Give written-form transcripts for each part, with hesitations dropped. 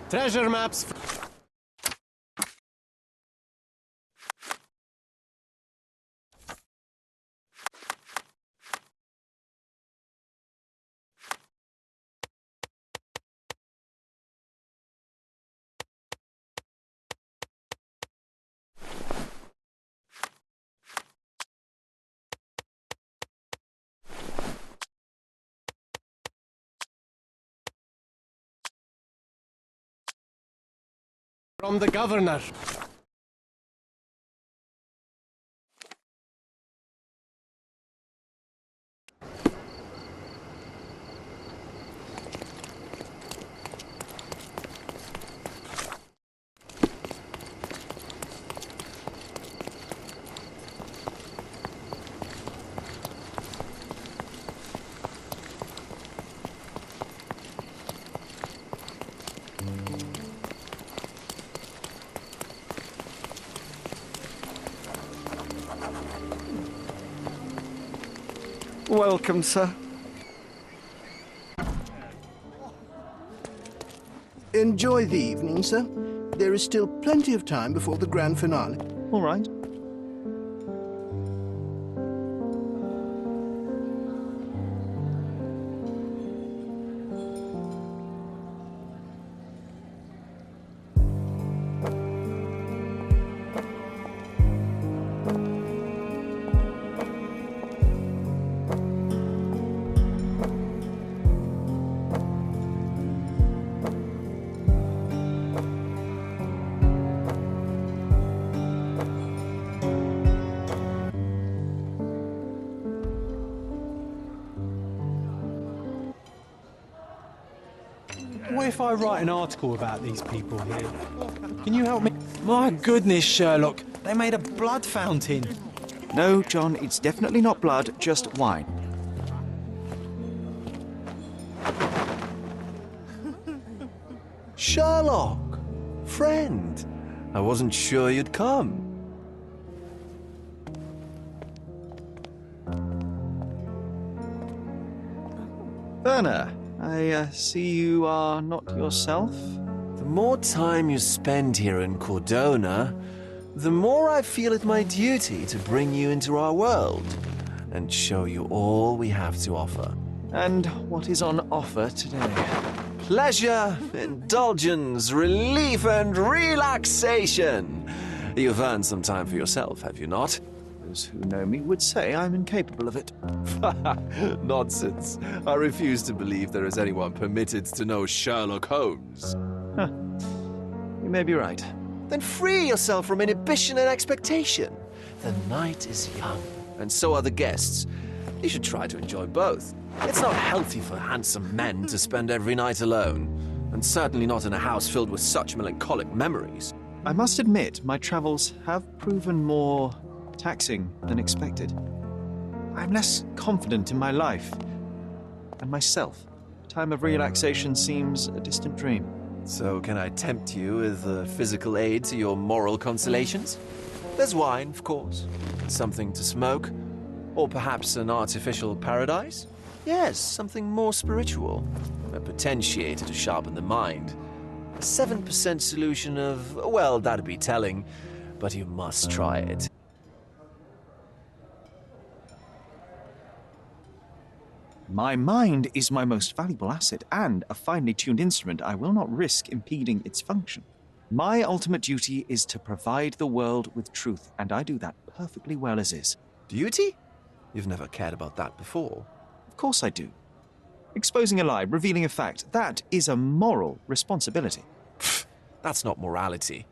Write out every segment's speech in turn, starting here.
Treasure maps. From the governor. Welcome, sir. Enjoy the evening, sir. There is still plenty of time before the grand finale. All right. What if I write an article about these people here? Can you help me? My goodness, Sherlock. They made a blood fountain. No, John, it's definitely not blood, just wine. Sherlock! Friend! I wasn't sure you'd come. Verner, I see you are not yourself. The more time you spend here in Crodona, the more I feel it my duty to bring you into our world and show you all we have to offer. And what is on offer today? Pleasure, indulgence, relief, and relaxation. You've earned some time for yourself, have you not? Those who know me would say I'm incapable of it. Nonsense. I refuse to believe there is anyone permitted to know Sherlock Holmes. Huh. You may be right. Then free yourself from inhibition and expectation. The night is young, and so are the guests. You should try to enjoy both. It's not healthy for handsome men to spend every night alone, and certainly not in a house filled with such melancholic memories. I must admit, my travels have proven more taxing than expected. I'm less confident in my life and myself. Time of relaxation seems a distant dream. So can I tempt you with a physical aid to your moral consolations? There's wine, of course, something to smoke, or perhaps an artificial paradise? Yes, something more spiritual, a potentiator to sharpen the mind. A 7% solution of, well, that'd be telling, but you must try it. My mind is my most valuable asset, and a finely tuned instrument I will not risk impeding its function. My ultimate duty is to provide the world with truth, and I do that perfectly well as is. Duty? You've never cared about that before. Of course I do. Exposing a lie, revealing a fact, that is a moral responsibility. That's not morality.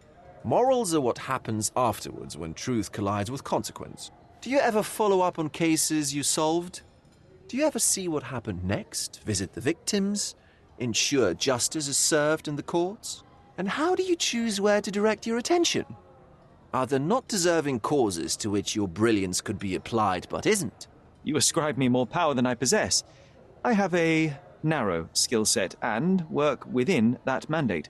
Morals are what happens afterwards when truth collides with consequence. Do you ever follow up on cases you solved? Do you ever see what happened next, visit the victims, ensure justice is served in the courts? And how do you choose where to direct your attention? Are there not deserving causes to which your brilliance could be applied but isn't? You ascribe me more power than I possess. I have a narrow skill set and work within that mandate.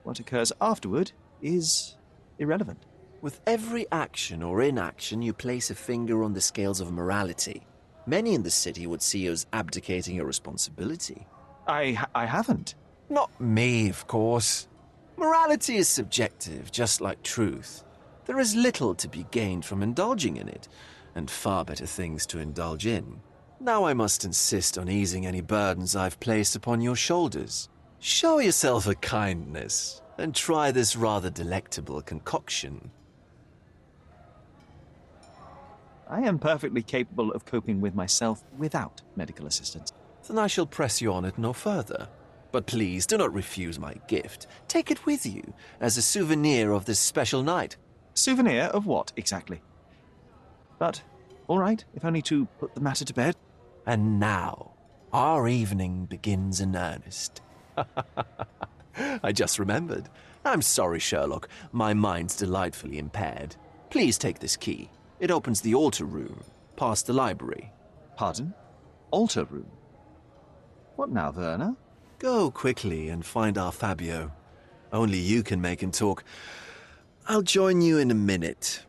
What occurs afterward is irrelevant. With every action or inaction, you place a finger on the scales of morality. Many in the city would see you as abdicating your responsibility. I haven't. Not me, of course. Morality is subjective, just like truth. There is little to be gained from indulging in it, and far better things to indulge in. Now I must insist on easing any burdens I've placed upon your shoulders. Show yourself a kindness, and try this rather delectable concoction. I am perfectly capable of coping with myself without medical assistance. Then I shall press you on it no further. But please do not refuse my gift. Take it with you as a souvenir of this special night. Souvenir of what, exactly? But, all right, if only to put the matter to bed. And now, our evening begins in earnest. I just remembered. I'm sorry, Sherlock. My mind's delightfully impaired. Please take this key. It opens the altar room, past the library. Pardon? Altar room? What now, Verner? Go quickly and find our Fabio. Only you can make him talk. I'll join you in a minute.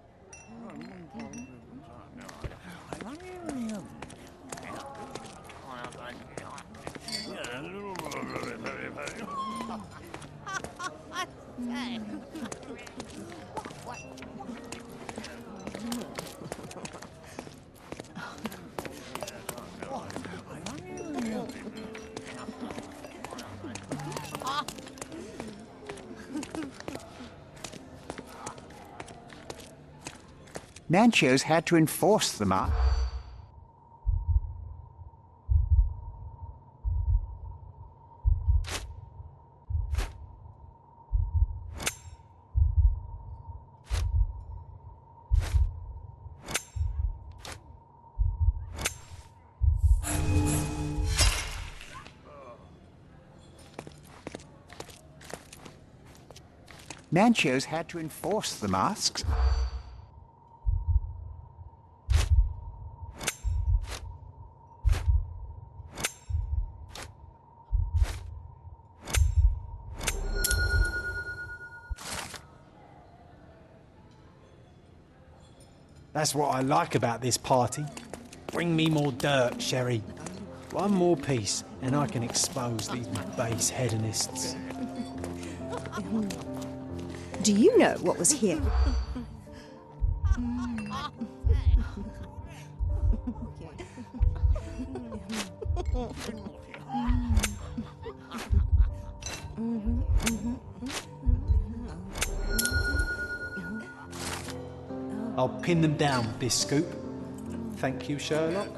Manchios had to enforce the mark. Manchios had to enforce the masks. That's what I like about this party. Bring me more dirt, Sherry. One more piece, and I can expose these base hedonists. Do you know what was here? I'll pin them down with this scoop. Thank you, Sherlock.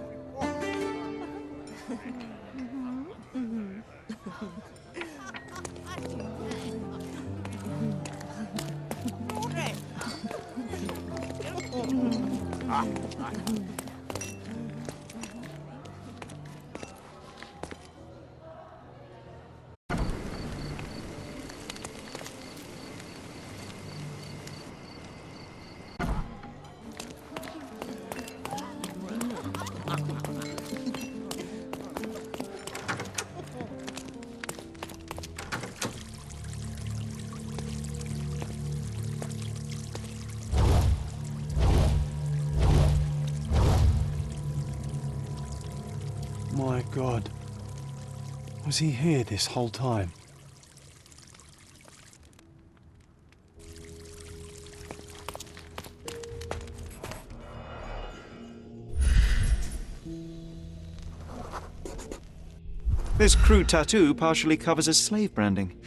My God. Was he here this whole time? This crude tattoo partially covers as slave branding.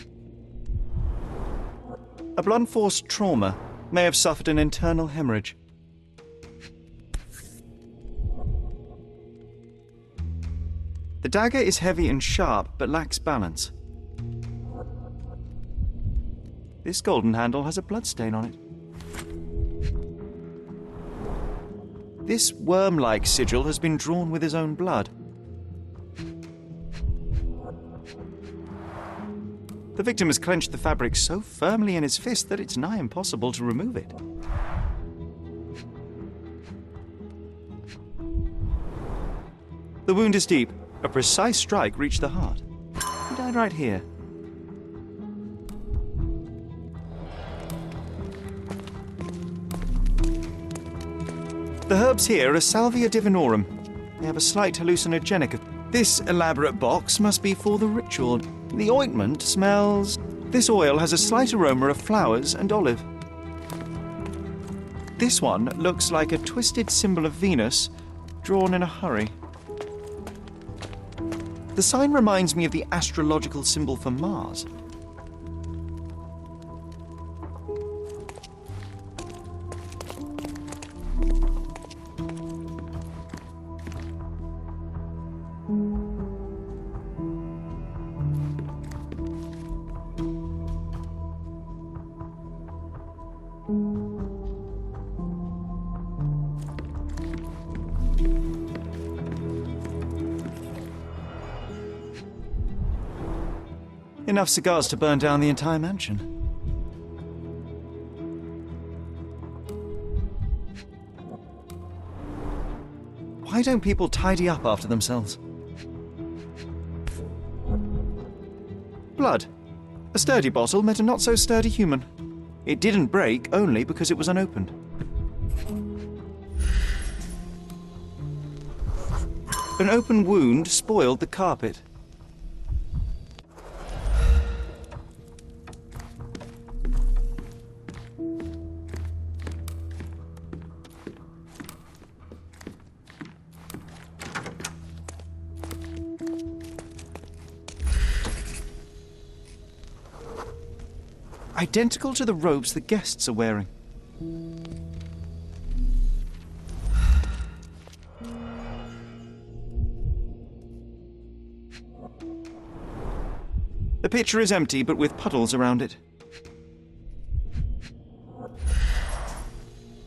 A blunt force trauma may have suffered an internal hemorrhage. The dagger is heavy and sharp, but lacks balance. This golden handle has a bloodstain on it. This worm-like sigil has been drawn with his own blood. The victim has clenched the fabric so firmly in his fist that it's nigh impossible to remove it. The wound is deep. A precise strike reached the heart. He died right here. The herbs here are Salvia divinorum. They have a slight hallucinogenic. This elaborate box must be for the ritual. The ointment smells This oil has a slight aroma of flowers and olive. This one looks like a twisted symbol of Venus, drawn in a hurry. The sign reminds me of the astrological symbol for Mars. Enough cigars to burn down the entire mansion. Why don't people tidy up after themselves? Blood. A sturdy bottle met a not-so-sturdy human. It didn't break only because it was unopened. An open wound spoiled the carpet. Identical to the robes the guests are wearing. The pitcher is empty, but with puddles around it.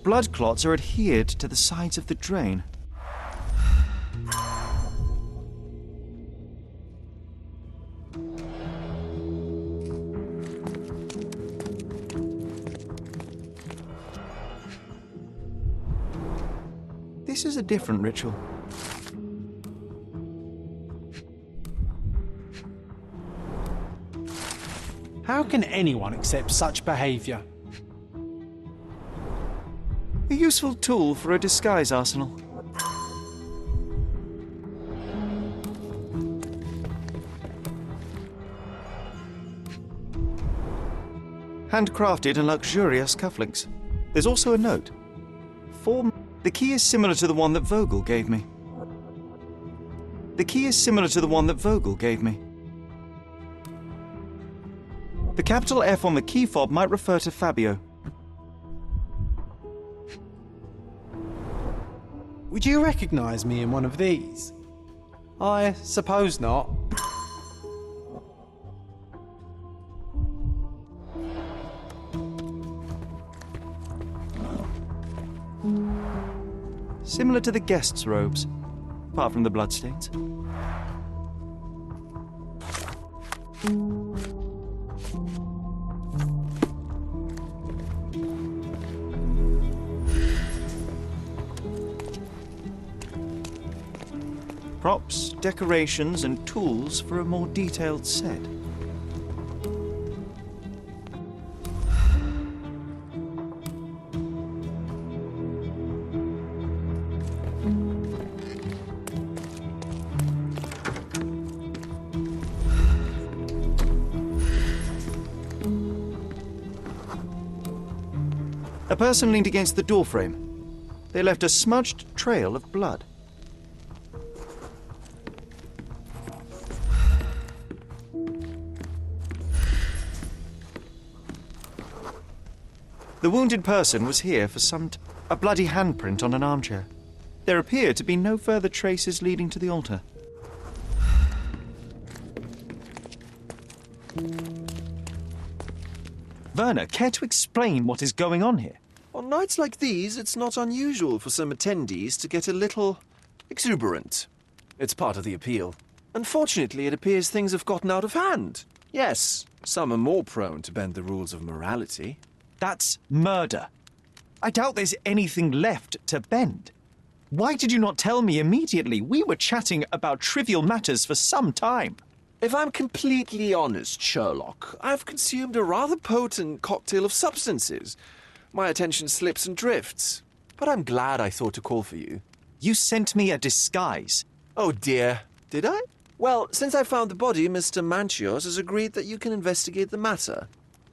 Blood clots are adhered to the sides of the drain. This is a different ritual. How can anyone accept such behaviour? A useful tool for a disguise arsenal. Handcrafted and luxurious cufflinks. There's also a note. The key is similar to the one that Vogel gave me. The capital F on the key fob might refer to Fabio. Would you recognise me in one of these? I suppose not. Similar to the guests' robes, apart from the bloodstains. Props, decorations, and tools for a more detailed set. A person leaned against the doorframe. They left a smudged trail of blood. The wounded person was here for some time. A bloody handprint on an armchair. There appear to be no further traces leading to the altar. Verner, care to explain what is going on here? On nights like these, it's not unusual for some attendees to get a little exuberant. It's part of the appeal. Unfortunately, it appears things have gotten out of hand. Yes, some are more prone to bend the rules of morality. That's murder. I doubt there's anything left to bend. Why did you not tell me immediately? We were chatting about trivial matters for some time. If I'm completely honest, Sherlock, I've consumed a rather potent cocktail of substances. My attention slips and drifts. But I'm glad I thought to call for you. You sent me a disguise. Oh dear, did I? Well, since I found the body, Mr. Manchios has agreed that you can investigate the matter.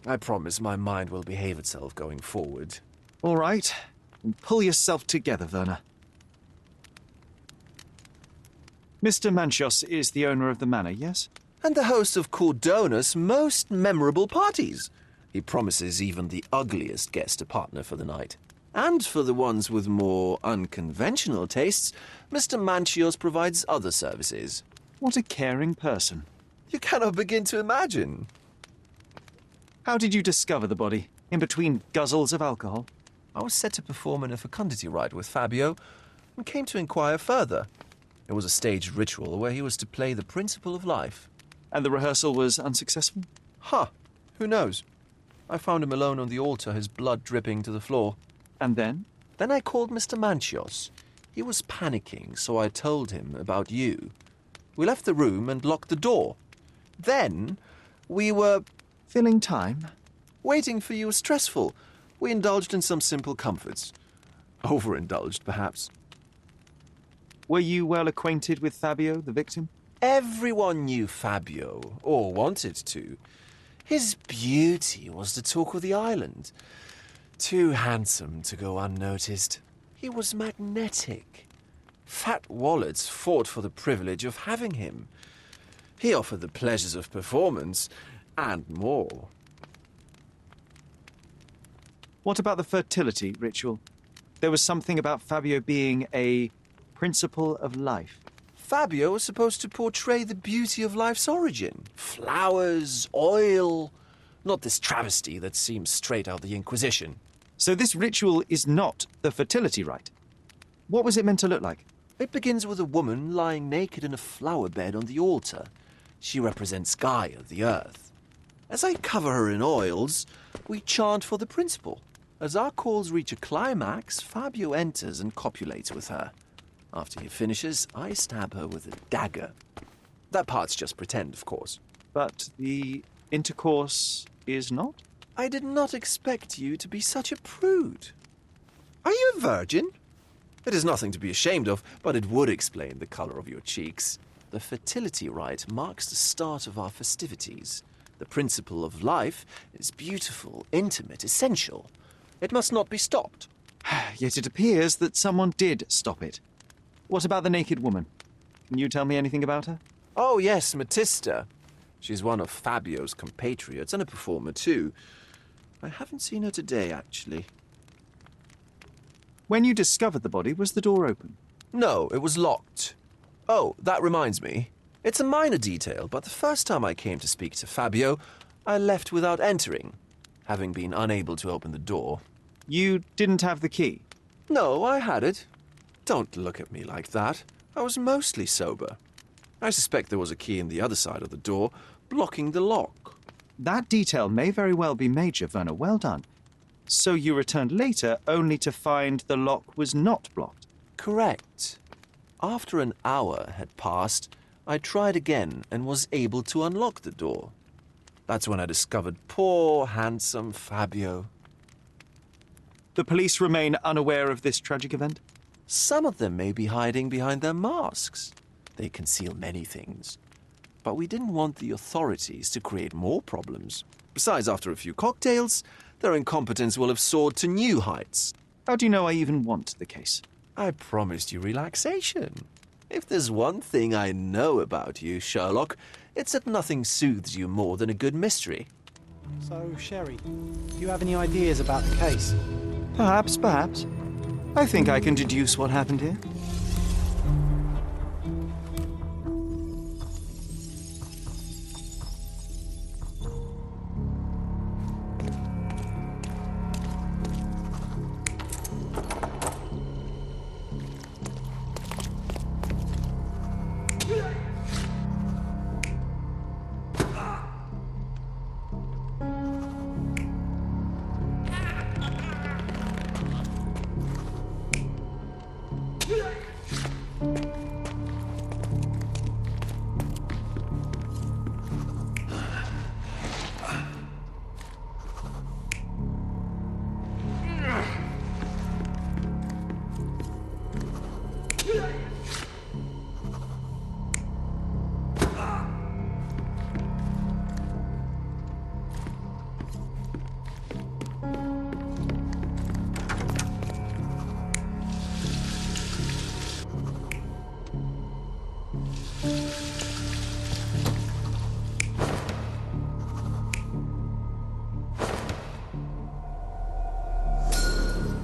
I promise my mind will behave itself going forward. All right. And pull yourself together, Verner. Mr. Manchios is the owner of the manor, yes? And the host of Cordona's most memorable parties. He promises even the ugliest guest a partner for the night. And for the ones with more unconventional tastes, Mr. Manchios provides other services. What a caring person. You cannot begin to imagine. How did you discover the body? In between guzzles of alcohol? I was set to perform in a fecundity rite with Fabio and came to inquire further. It was a staged ritual where he was to play the principle of life. And the rehearsal was unsuccessful? Who knows? I found him alone on the altar, his blood dripping to the floor. And then? Then I called Mr. Manchios. He was panicking, so I told him about you. We left the room and locked the door. Then we were... Filling time? Waiting for you was stressful. We indulged in some simple comforts. Overindulged, perhaps. Were you well acquainted with Fabio, the victim? Everyone knew Fabio, or wanted to. His beauty was the talk of the island. Too handsome to go unnoticed. He was magnetic. Fat wallets fought for the privilege of having him. He offered the pleasures of performance, and more. What about the fertility ritual? There was something about Fabio being a principle of life. Fabio was supposed to portray the beauty of life's origin. Flowers, oil. Not this travesty that seems straight out of the Inquisition. So this ritual is not the fertility rite. What was it meant to look like? It begins with a woman lying naked in a flower bed on the altar. She represents Gaia, the earth. As I cover her in oils, we chant for the principle. As our calls reach a climax, Fabio enters and copulates with her. After he finishes, I stab her with a dagger. That part's just pretend, of course. But the intercourse is not? I did not expect you to be such a prude. Are you a virgin? It is nothing to be ashamed of, but it would explain the color of your cheeks. The fertility rite marks the start of our festivities. The principle of life is beautiful, intimate, essential. It must not be stopped. Yet it appears that someone did stop it. What about the naked woman? Can you tell me anything about her? Oh, yes, Matista. She's one of Fabio's compatriots and a performer, too. I haven't seen her today, actually. When you discovered the body, was the door open? No, it was locked. Oh, that reminds me. It's a minor detail, but the first time I came to speak to Fabio, I left without entering, having been unable to open the door. You didn't have the key? No, I had it. Don't look at me like that. I was mostly sober. I suspect there was a key in the other side of the door, blocking the lock. That detail may very well be major, Verner. Well done. So you returned later only to find the lock was not blocked? Correct. After an hour had passed, I tried again and was able to unlock the door. That's when I discovered poor, handsome Fabio. The police remain unaware of this tragic event? Some of them may be hiding behind their masks. They conceal many things. But we didn't want the authorities to create more problems. Besides, after a few cocktails, their incompetence will have soared to new heights. How do you know I even want the case? I promised you relaxation. If there's one thing I know about you, Sherlock, it's that nothing soothes you more than a good mystery. So, Sherry, do you have any ideas about the case? Perhaps. I think I can deduce what happened here.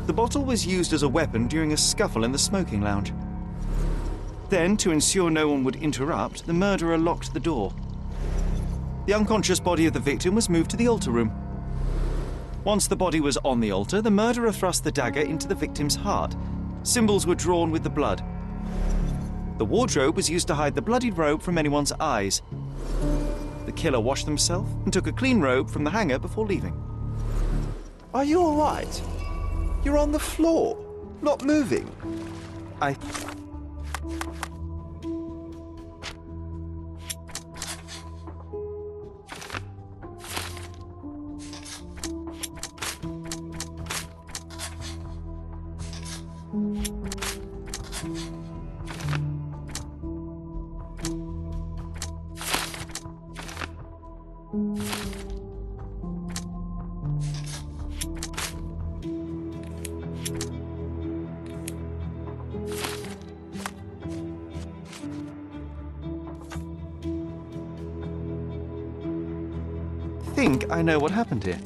The bottle was used as a weapon during a scuffle in the smoking lounge. Then, to ensure no one would interrupt, the murderer locked the door. The unconscious body of the victim was moved to the altar room. Once the body was on the altar, the murderer thrust the dagger into the victim's heart. Symbols were drawn with the blood. The wardrobe was used to hide the bloodied robe from anyone's eyes. The killer washed himself and took a clean robe from the hanger before leaving. Are you all right? You're on the floor, not moving. I... think I know what happened here.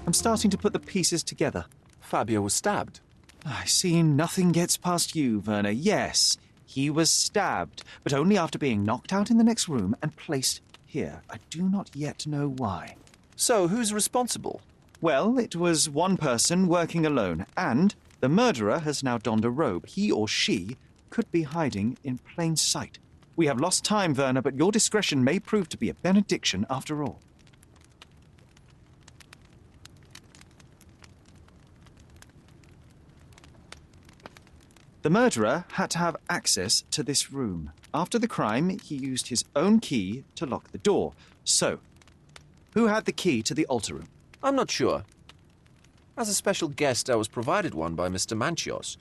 I'm starting to put the pieces together. Fabio was stabbed. I see nothing gets past you, Verner. Yes, he was stabbed, but only after being knocked out in the next room and placed here. I do not yet know why. So, who's responsible? Well, it was one person working alone, and the murderer has now donned a robe. He or she could be hiding in plain sight. We have lost time, Verner, but your discretion may prove to be a benediction after all. The murderer had to have access to this room. After the crime, he used his own key to lock the door. So, who had the key to the altar room? I'm not sure. As a special guest, I was provided one by Mr. Manchios.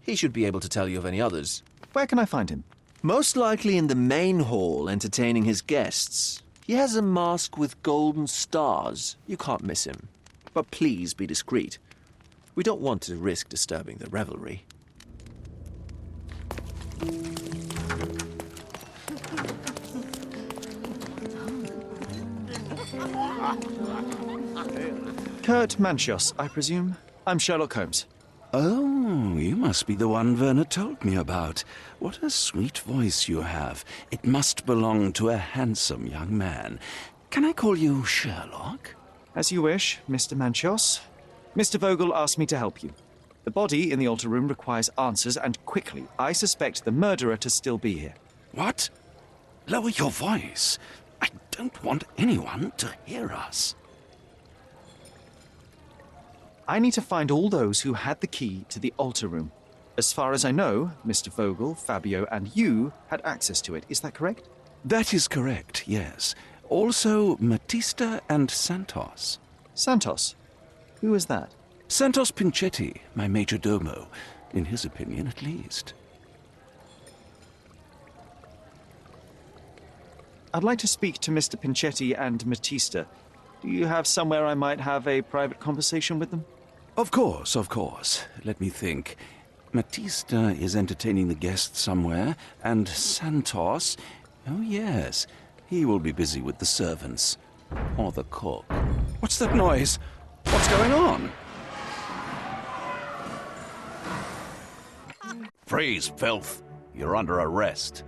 He should be able to tell you of any others. Where can I find him? Most likely in the main hall, entertaining his guests. He has a mask with golden stars. You can't miss him. But please be discreet. We don't want to risk disturbing the revelry. Kurt Manchios, I presume. I'm Sherlock Holmes. Oh, you must be the one Verner told me about. What a sweet voice you have. It must belong to a handsome young man. Can I call you Sherlock? As you wish, Mr. Manchios. Mr. Vogel asked me to help you. The body in the altar room requires answers, and quickly. I suspect the murderer to still be here. What? Lower your voice. I don't want anyone to hear us. I need to find all those who had the key to the altar room. As far as I know, Mr. Vogel, Fabio, and you had access to it. Is that correct? That is correct, yes. Also, Matista and Santos. Santos? Who is that? Santos Pinchetti, my major domo. In his opinion, at least. I'd like to speak to Mr. Pinchetti and Matista. Do you have somewhere I might have a private conversation with them? Of course, of course. Let me think. Matista is entertaining the guests somewhere, and Santos... Oh, yes. He will be busy with the servants. Or the cook. What's that noise? What's going on? Freeze, filth. You're under arrest.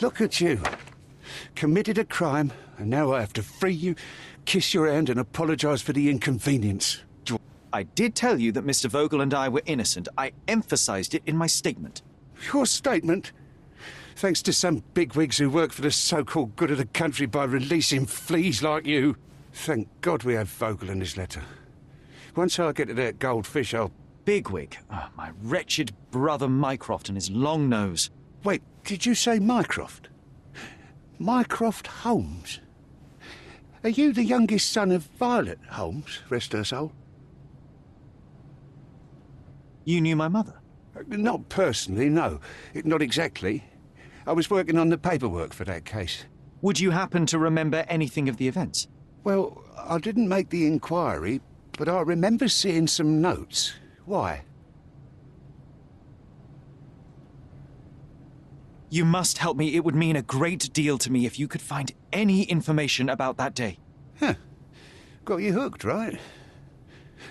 Look at you. Committed a crime, and now I have to free you, kiss your hand and apologise for the inconvenience. I did tell you that Mr. Vogel and I were innocent. I emphasized it in my statement. Your statement? Thanks to some bigwigs who work for the so-called good of the country by releasing fleas like you. Thank God we have Vogel in his letter. Once I get to that goldfish, I'll... Bigwig? Oh, my wretched brother Mycroft and his long nose. Wait, did you say Mycroft? Mycroft Holmes? Are you the youngest son of Violet Holmes, rest her soul? You knew my mother? Not personally, no. Not exactly. I was working on the paperwork for that case. Would you happen to remember anything of the events? Well, I didn't make the inquiry, but I remember seeing some notes. Why? You must help me. It would mean a great deal to me if you could find any information about that day. Huh. Got you hooked, right?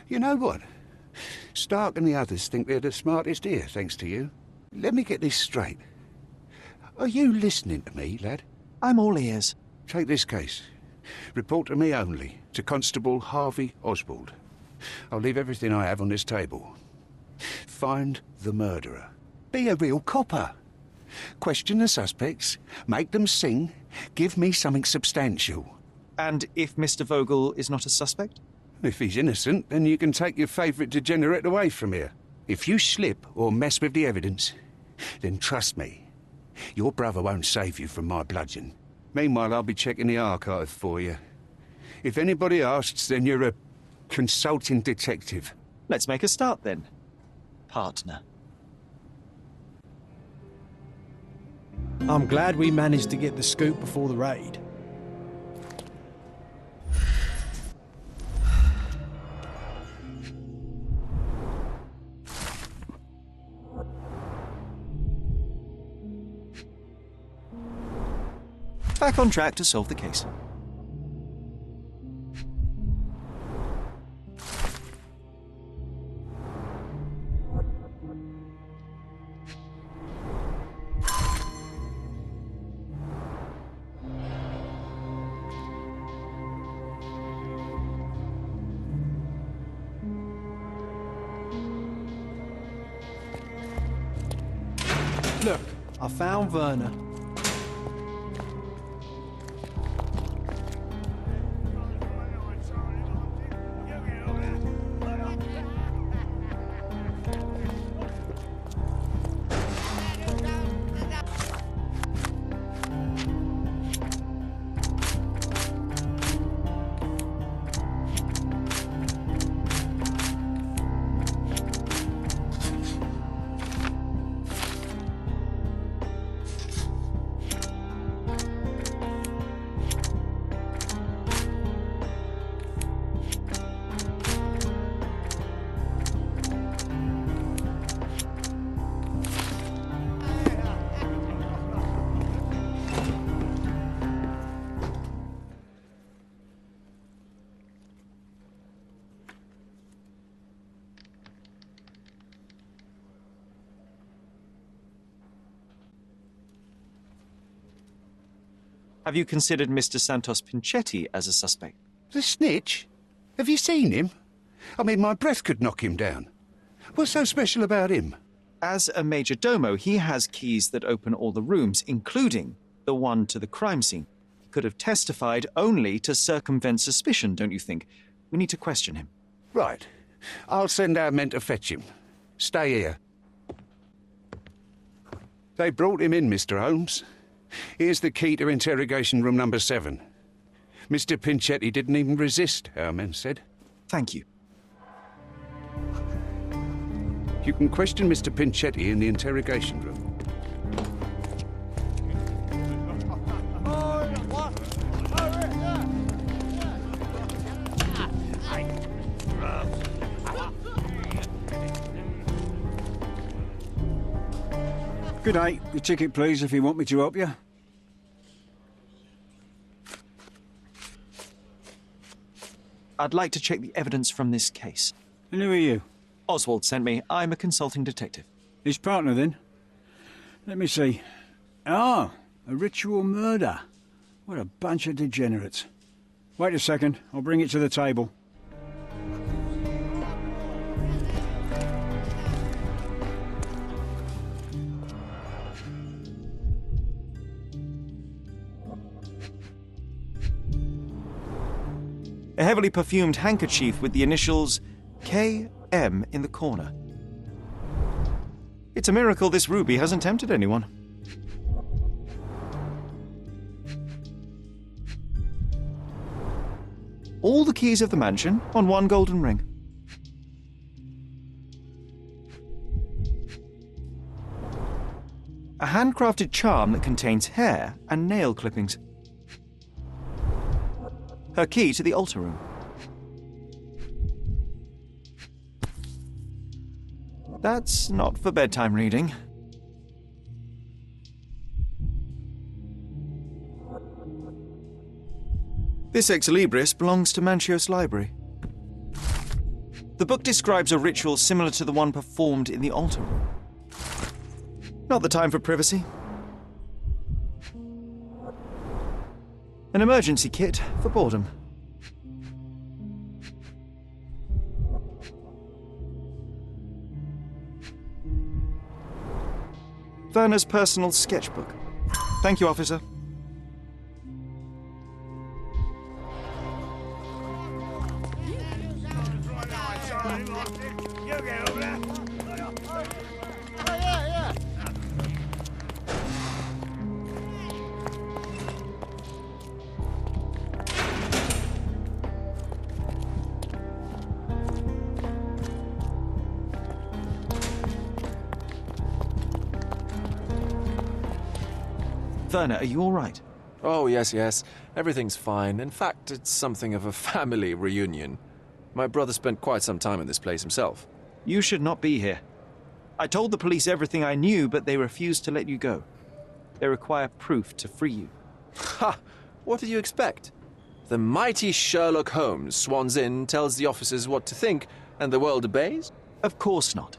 You know what? Stark and the others think they're the smartest here, thanks to you. Let me get this straight. Are you listening to me, lad? I'm all ears. Take this case. Report to me only, to Constable Harvey Oswald. I'll leave everything I have on this table. Find the murderer. Be a real copper. Question the suspects, make them sing, give me something substantial. And if Mr. Vogel is not a suspect? If he's innocent, then you can take your favourite degenerate away from here. If you slip or mess with the evidence, then trust me, your brother won't save you from my bludgeon. Meanwhile, I'll be checking the archive for you. If anybody asks, then you're a consulting detective. Let's make a start then, partner. I'm glad we managed to get the scoop before the raid. Back on track to solve the case. Look, I found Verner. Have you considered Mr. Santos Pinchetti as a suspect? The snitch? Have you seen him? I mean, my breath could knock him down. What's so special about him? As a major domo, he has keys that open all the rooms, including the one to the crime scene. He could have testified only to circumvent suspicion, don't you think? We need to question him. Right. I'll send our men to fetch him. Stay here. They brought him in, Mr. Holmes. Here's the key to interrogation room number 7. Mr. Pinchetti didn't even resist, our men said. Thank you. You can question Mr. Pinchetti in the interrogation room. Good day. Your ticket, please, if you want me to help you. I'd like to check the evidence from this case. And who are you? Oswald sent me. I'm a consulting detective. His partner, then? Let me see. Ah, a ritual murder. What a bunch of degenerates. Wait a second, I'll bring it to the table. A heavily perfumed handkerchief with the initials KM in the corner. It's a miracle this ruby hasn't tempted anyone. All the keys of the mansion on one golden ring. A handcrafted charm that contains hair and nail clippings. Her key to the altar room. That's not for bedtime reading. This ex libris belongs to Manchios Library. The book describes a ritual similar to the one performed in the altar room. Not the time for privacy. An emergency kit for boredom. Verner's personal sketchbook. Thank you, officer. Verner, are you all right? Oh, yes. Everything's fine. In fact, it's something of a family reunion. My brother spent quite some time in this place himself. You should not be here. I told the police everything I knew, but they refused to let you go. They require proof to free you. Ha! What did you expect? The mighty Sherlock Holmes swans in, tells the officers what to think, and the world obeys? Of course not.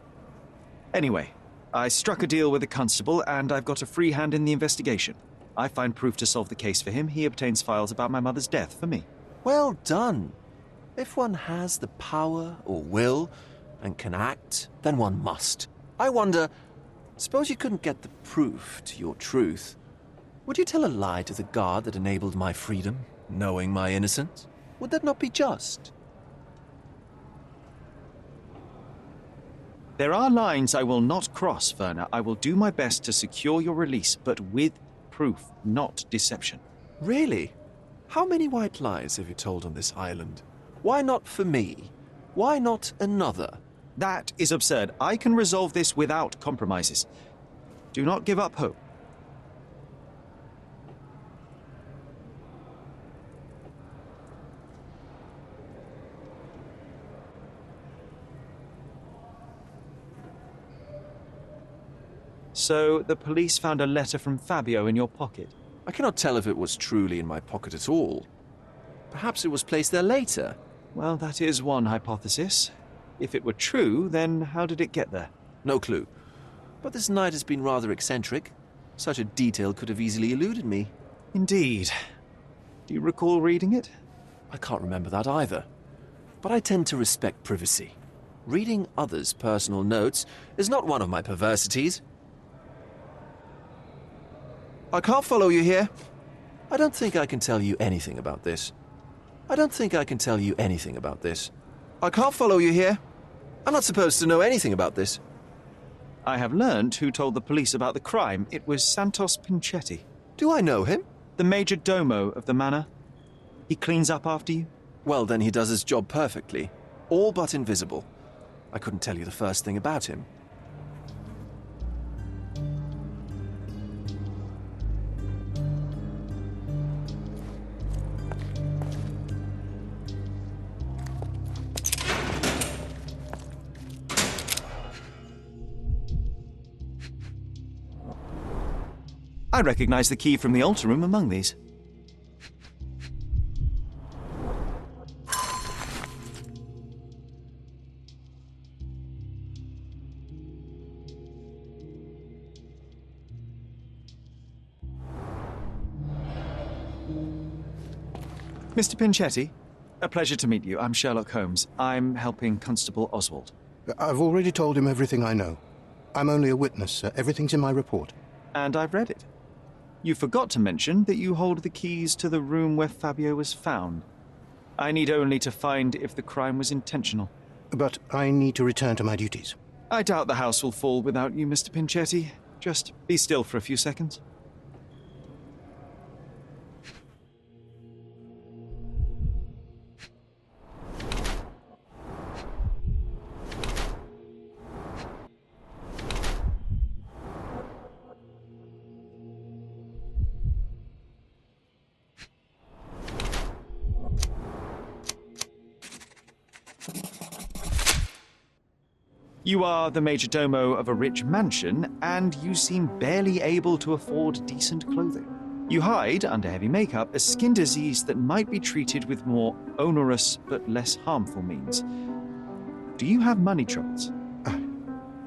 Anyway, I struck a deal with the constable, and I've got a free hand in the investigation. I find proof to solve the case for him. He obtains files about my mother's death for me. Well done. If one has the power or will and can act, then one must. I wonder, suppose you couldn't get the proof to your truth. Would you tell a lie to the guard that enabled my freedom, knowing my innocence? Would that not be just? There are lines I will not cross, Verner. I will do my best to secure your release, but with proof, not deception. Really? How many white lies have you told on this island? Why not for me? Why not another? That is absurd. I can resolve this without compromises. Do not give up hope. So, the police found a letter from Fabio in your pocket? I cannot tell if it was truly in my pocket at all. Perhaps it was placed there later. Well, that is one hypothesis. If it were true, then how did it get there? No clue. But this night has been rather eccentric. Such a detail could have easily eluded me. Indeed. Do you recall reading it? I can't remember that either. But I tend to respect privacy. Reading others' personal notes is not one of my perversities. I can't follow you here. I don't think I can tell you anything about this. I can't follow you here. I'm not supposed to know anything about this. I have learned who told the police about the crime. It was Santos Pinchetti. Do I know him? The major domo of the manor. He cleans up after you? Well, then he does his job perfectly. All but invisible. I couldn't tell you the first thing about him. I recognize the key from the altar room among these. Mr. Pinchetti, a pleasure to meet you. I'm Sherlock Holmes. I'm helping Constable Oswald. I've already told him everything I know. I'm only a witness, sir. Everything's in my report. And I've read it. You forgot to mention that you hold the keys to the room where Fabio was found. I need only to find if the crime was intentional. But I need to return to my duties. I doubt the house will fall without you, Mr. Pinchetti. Just be still for a few seconds. You are the majordomo of a rich mansion, and you seem barely able to afford decent clothing. You hide under heavy makeup a skin disease that might be treated with more onerous but less harmful means. Do you have money troubles? I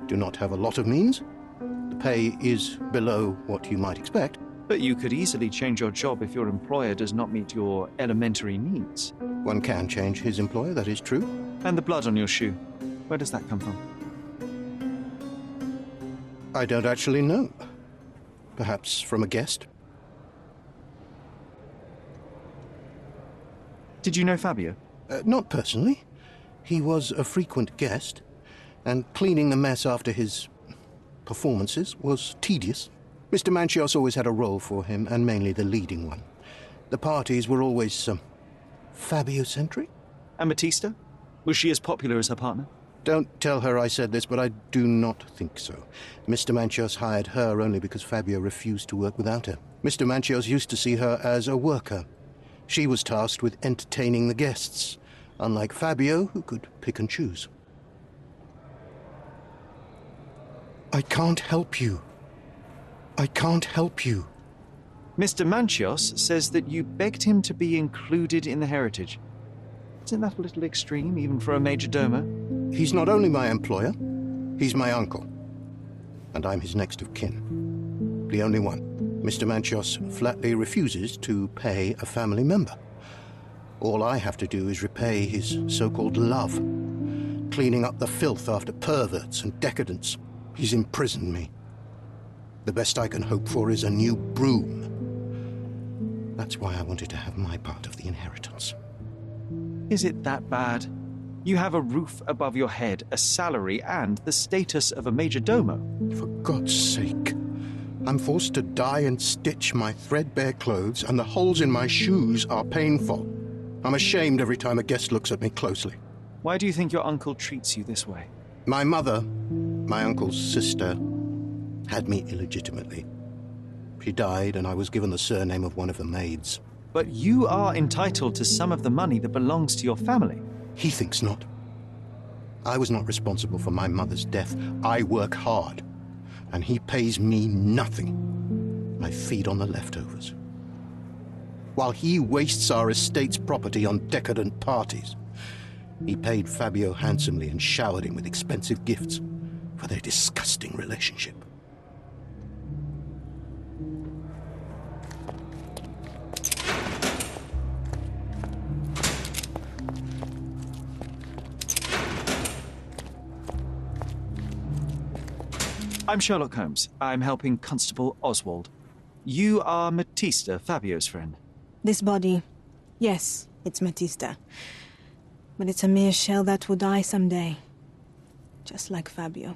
do not have a lot of means. The pay is below what you might expect. But you could easily change your job if your employer does not meet your elementary needs. One can change his employer, that is true. And the blood on your shoe, where does that come from? I don't actually know. Perhaps from a guest? Did you know Fabio? Not personally. He was a frequent guest, and cleaning the mess after his performances was tedious. Mr. Manchios always had a role for him, and mainly the leading one. The parties were always Fabio-centric. And Matista? Was she as popular as her partner? Don't tell her I said this, but I do not think so. Mr. Manchios hired her only because Fabio refused to work without her. Mr. Manchios used to see her as a worker. She was tasked with entertaining the guests, unlike Fabio, who could pick and choose. I can't help you. I can't help you. Mr. Manchios says that you begged him to be included in the heritage. Isn't that a little extreme, even for a majordomo? He's not only my employer, he's my uncle. And I'm his next of kin. The only one. Mr. Manchios flatly refuses to pay a family member. All I have to do is repay his so-called love, cleaning up the filth after perverts and decadents. He's imprisoned me. The best I can hope for is a new broom. That's why I wanted to have my part of the inheritance. Is it that bad? You have a roof above your head, a salary, and the status of a majordomo. For God's sake. I'm forced to dye and stitch my threadbare clothes, and the holes in my shoes are painful. I'm ashamed every time a guest looks at me closely. Why do you think your uncle treats you this way? My mother, my uncle's sister, had me illegitimately. She died, and I was given the surname of one of the maids. But you are entitled to some of the money that belongs to your family. He thinks not. I was not responsible for my mother's death. I work hard, and he pays me nothing. I feed on the leftovers. While he wastes our estate's property on decadent parties, he paid Fabio handsomely and showered him with expensive gifts for their disgusting relationship. I'm Sherlock Holmes. I'm helping Constable Oswald. You are Matista, Fabio's friend. This body, yes, it's Matista. But it's a mere shell that will die someday. Just like Fabio.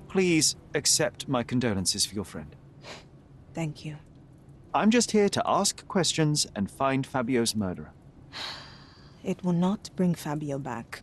Please accept my condolences for your friend. Thank you. I'm just here to ask questions and find Fabio's murderer. It will not bring Fabio back.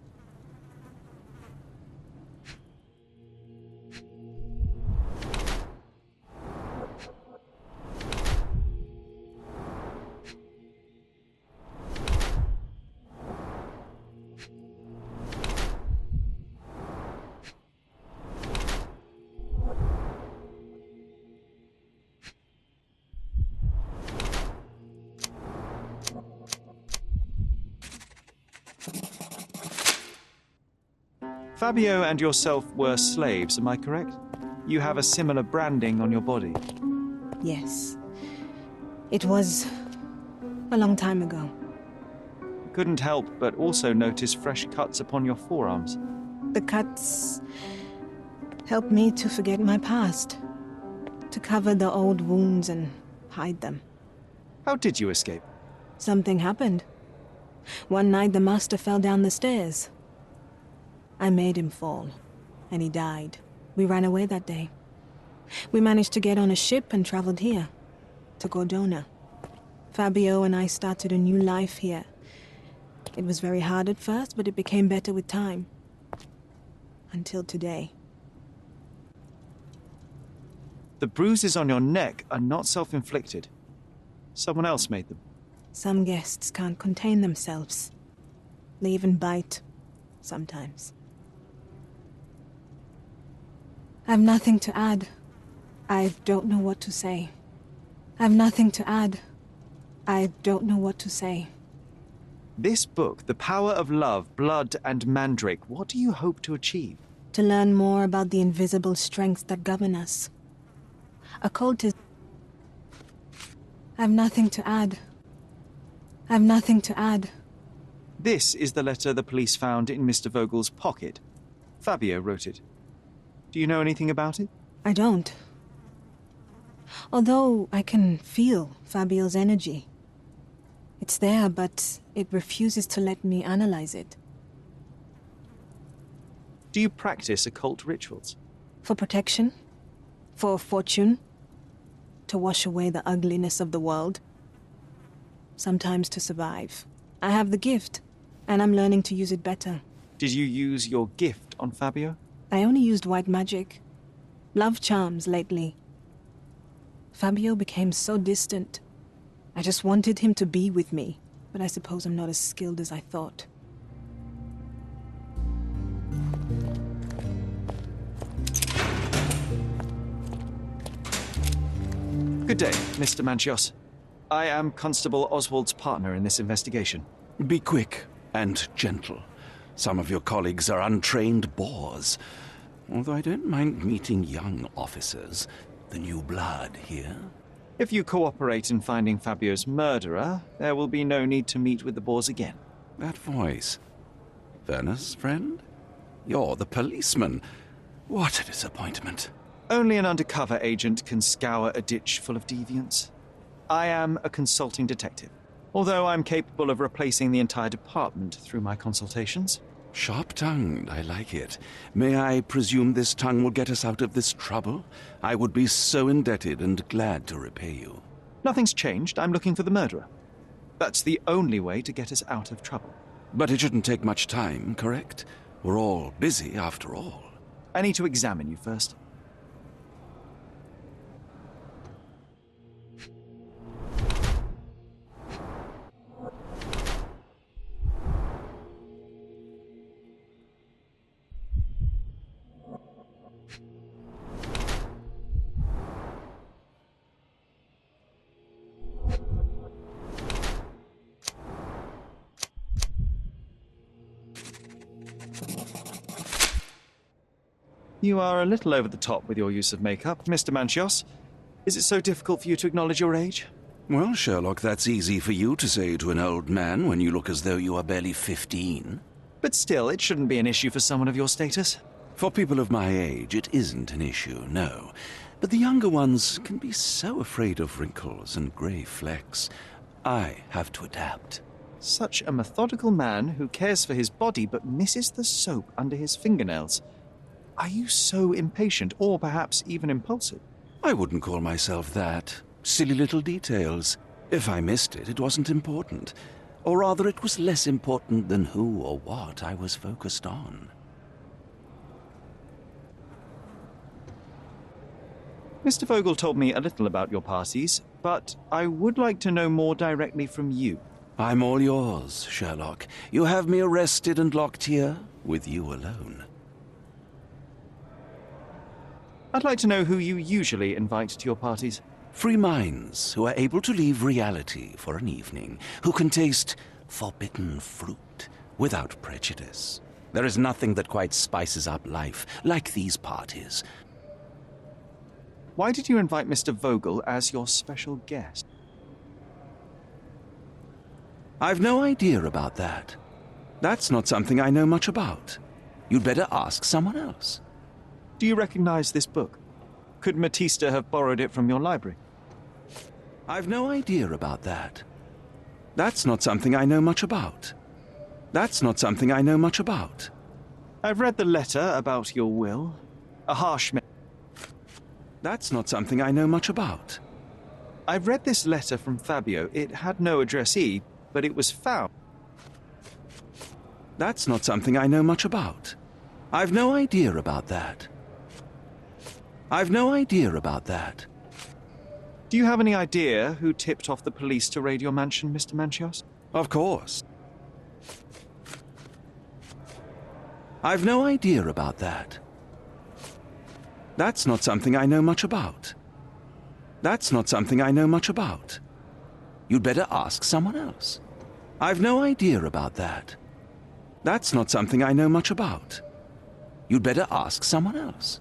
Fabio and yourself were slaves, am I correct? You have a similar branding on your body. Yes. It was a long time ago. Couldn't help but also notice fresh cuts upon your forearms. The cuts helped me to forget my past, to cover the old wounds and hide them. How did you escape? Something happened. One night the master fell down the stairs. I made him fall, and he died. We ran away that day. We managed to get on a ship and traveled here, to Crodona. Fabio and I started a new life here. It was very hard at first, but it became better with time. Until today. The bruises on your neck are not self-inflicted. Someone else made them. Some guests can't contain themselves. They even bite, sometimes. I've nothing to add. I don't know what to say. I've nothing to add. I don't know what to say. This book, The Power of Love, Blood, and Mandrake, what do you hope to achieve? To learn more about the invisible strengths that govern us. Occultism. I've nothing to add. I've nothing to add. This is the letter the police found in Mr. Vogel's pocket. Fabio wrote it. Do you know anything about it? I don't. Although I can feel Fabio's energy. It's there, but it refuses to let me analyze it. Do you practice occult rituals? For protection? For fortune? To wash away the ugliness of the world? Sometimes to survive. I have the gift, and I'm learning to use it better. Did you use your gift on Fabio? I only used white magic. Love charms lately. Fabio became so distant. I just wanted him to be with me, but I suppose I'm not as skilled as I thought. Good day, Mr. Manchios. I am Constable Oswald's partner in this investigation. Be quick and gentle. Some of your colleagues are untrained boors. Although I don't mind meeting young officers. The new blood here. If you cooperate in finding Fabio's murderer, there will be no need to meet with the Boers again. That voice. Werner's friend? You're the policeman. What a disappointment. Only an undercover agent can scour a ditch full of deviants. I am a consulting detective, although I'm capable of replacing the entire department through my consultations. Sharp-tongued, I like it. May I presume this tongue will get us out of this trouble? I would be so indebted and glad to repay you. Nothing's changed. I'm looking for the murderer. That's the only way to get us out of trouble. But it shouldn't take much time, correct? We're all busy, after all. I need to examine you first. You are a little over the top with your use of makeup, Mr. Manchios. Is it so difficult for you to acknowledge your age? Well, Sherlock, that's easy for you to say to an old man when you look as though you are barely 15. But still, it shouldn't be an issue for someone of your status. For people of my age, it isn't an issue, no. But the younger ones can be so afraid of wrinkles and grey flecks. I have to adapt. Such a methodical man who cares for his body but misses the soap under his fingernails. Are you so impatient, or perhaps even impulsive? I wouldn't call myself that. Silly little details. If I missed it, it wasn't important. Or rather, it was less important than who or what I was focused on. Mr. Vogel told me a little about your parties, but I would like to know more directly from you. I'm all yours, Sherlock. You have me arrested and locked here, with you alone. I'd like to know who you usually invite to your parties. Free minds who are able to leave reality for an evening, who can taste forbidden fruit without prejudice. There is nothing that quite spices up life like these parties. Why did you invite Mr. Vogel as your special guest? I've no idea about that. That's not something I know much about. You'd better ask someone else. Do you recognize this book? Could Matista have borrowed it from your library? I've no idea about that. That's not something I know much about. That's not something I know much about. I've read the letter about your will. A harsh That's not something I know much about. I've read this letter from Fabio. It had no addressee, but it was found. That's not something I know much about. I've no idea about that. I've no idea about that. Do you have any idea who tipped off the police to raid your mansion, Mr. Manchios? Of course. I've no idea about that. That's not something I know much about. That's not something I know much about. You'd better ask someone else. I've no idea about that. That's not something I know much about. You'd better ask someone else.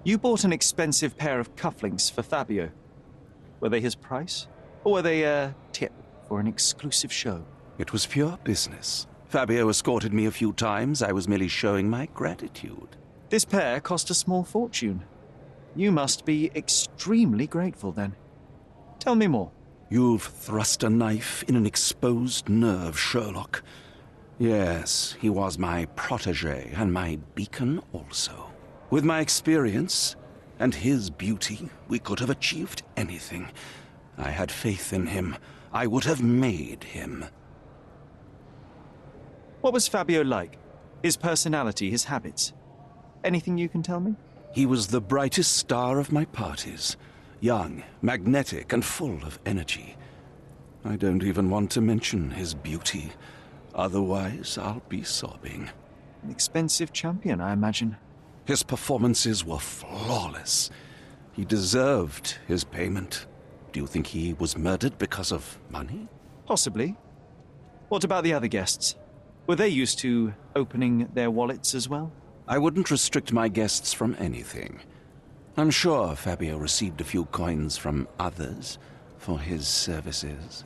You bought an expensive pair of cufflinks for Fabio. Were they his price? Or were they a tip for an exclusive show? It was pure business. Fabio escorted me a few times. I was merely showing my gratitude. This pair cost a small fortune. You must be extremely grateful, then. Tell me more. You've thrust a knife in an exposed nerve, Sherlock. Yes, he was my protégé and my beacon also. With my experience and his beauty, we could have achieved anything. I had faith in him. I would have made him. What was Fabio like? His personality, his habits? Anything you can tell me? He was the brightest star of my parties. Young, magnetic, and full of energy. I don't even want to mention his beauty. Otherwise, I'll be sobbing. An expensive champion, I imagine. His performances were flawless. He deserved his payment. Do you think he was murdered because of money? Possibly. What about the other guests? Were they used to opening their wallets as well? I wouldn't restrict my guests from anything. I'm sure Fabio received a few coins from others for his services.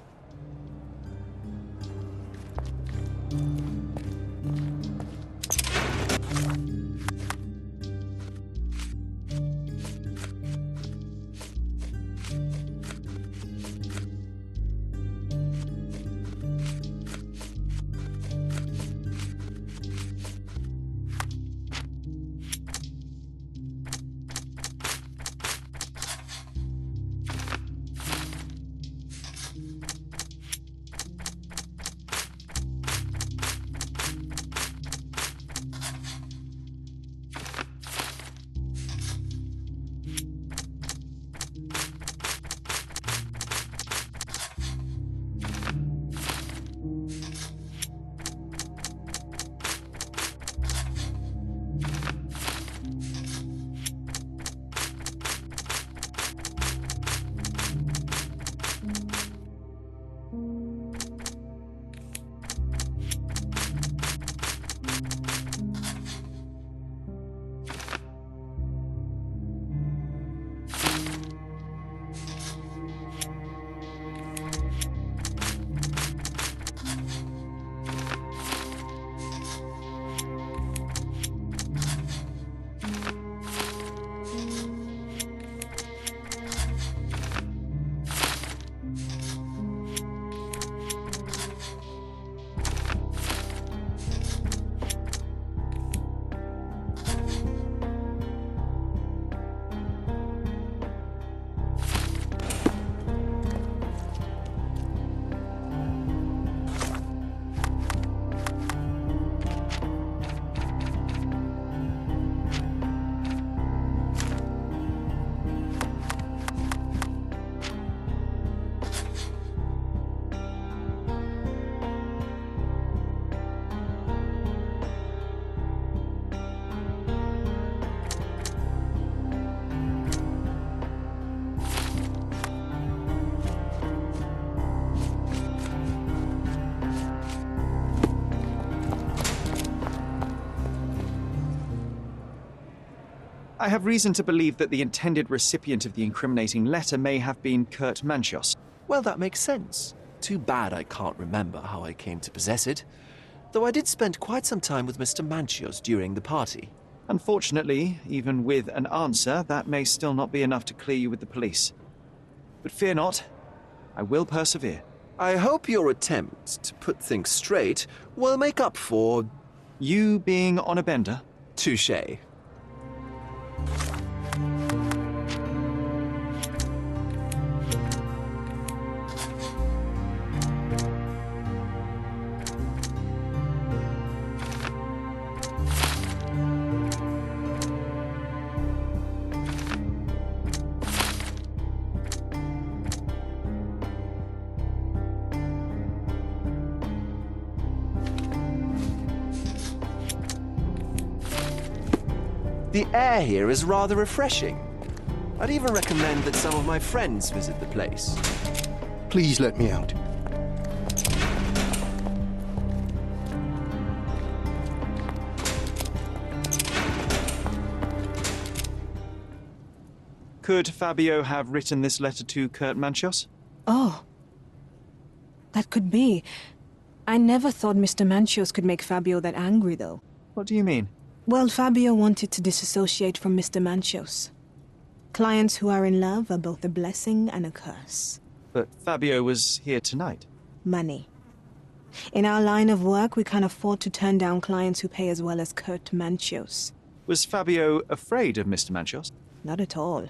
I have reason to believe that the intended recipient of the incriminating letter may have been Kurt Manchios. Well, that makes sense. Too bad I can't remember how I came to possess it. Though I did spend quite some time with Mr. Manchios during the party. Unfortunately, even with an answer, that may still not be enough to clear you with the police. But fear not, I will persevere. I hope your attempt to put things straight will make up for... You being on a bender? Touché. The air here is rather refreshing. I'd even recommend that some of my friends visit the place. Please let me out. Could Fabio have written this letter to Kurt Manchios? Oh. That could be. I never thought Mr. Manchios could make Fabio that angry, though. What do you mean? Well, Fabio wanted to disassociate from Mr. Manchios. Clients who are in love are both a blessing and a curse. But Fabio was here tonight. Money. In our line of work, we can't afford to turn down clients who pay as well as Kurt Manchios. Was Fabio afraid of Mr. Manchios? Not at all.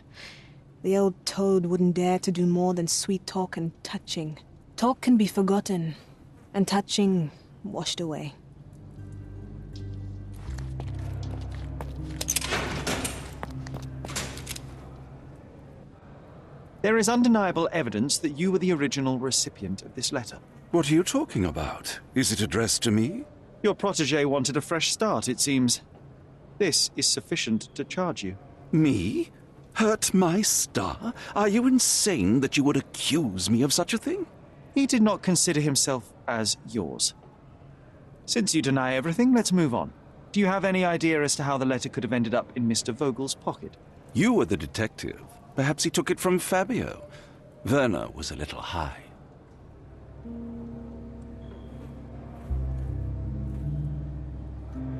The old toad wouldn't dare to do more than sweet talk and touching. Talk can be forgotten, and touching washed away. There is undeniable evidence that you were the original recipient of this letter. What are you talking about? Is it addressed to me? Your protégé wanted a fresh start, it seems. This is sufficient to charge you. Me? Hurt my star? Are you insane that you would accuse me of such a thing? He did not consider himself as yours. Since you deny everything, let's move on. Do you have any idea as to how the letter could have ended up in Mr. Vogel's pocket? You were the detective. Perhaps he took it from Fabio. Verner was a little high.